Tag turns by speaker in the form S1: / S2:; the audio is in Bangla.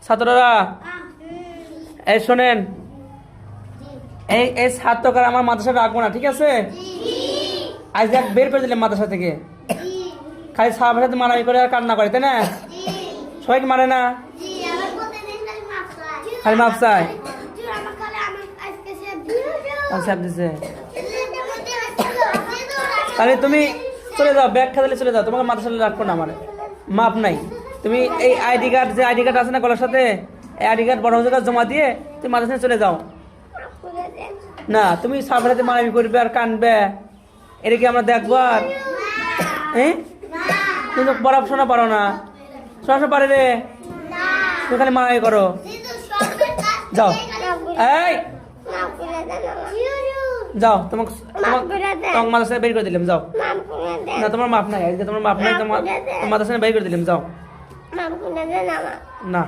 S1: ছাত্ররা এই শোনেন, এই ছাত্রকার আমার মাদ্রাসা রাখবো না, ঠিক আছে? আজ দেখ বের করে দিলাম মাদ্রাসা থেকে, খালি সাহাবের সাথে মারামারি করে আর কান্না করে, তাই না? সবাইকে মারে না, খালি মাপ চায়। দিছে তাহলে তুমি চলে যাও, ব্যাগ খেলে চলে যাও, তোমাকে মাদ্রাসা রাখবো না, আমার মাপ নাই। তুমি এই আইডি কার্ড, যে আইডি কার্ড আছে না গলার সাথে, এই আইডি কার্ড বড় হুজুরের কাছে জমা দিয়ে তুমি মাদ্রাসায় চলে যাও। না, তুমি সাহাবের সাথে মারামারি করবে আর কানবে, এটা কি আমরা দেখবো? আর তুমি তো পড়াশোনা পারো না, পড়াশোনা পারে রে, তুমি খালি মারামারি করো। যাও, এই যাও, তোমাকে মাদ্রাসায় বের করে দিলাম, যাও। না, তোমার মাপ নাই, তোমার মাপ নাই, তোমার মাদ্রাসায় বের করে দিলাম, যাও। না।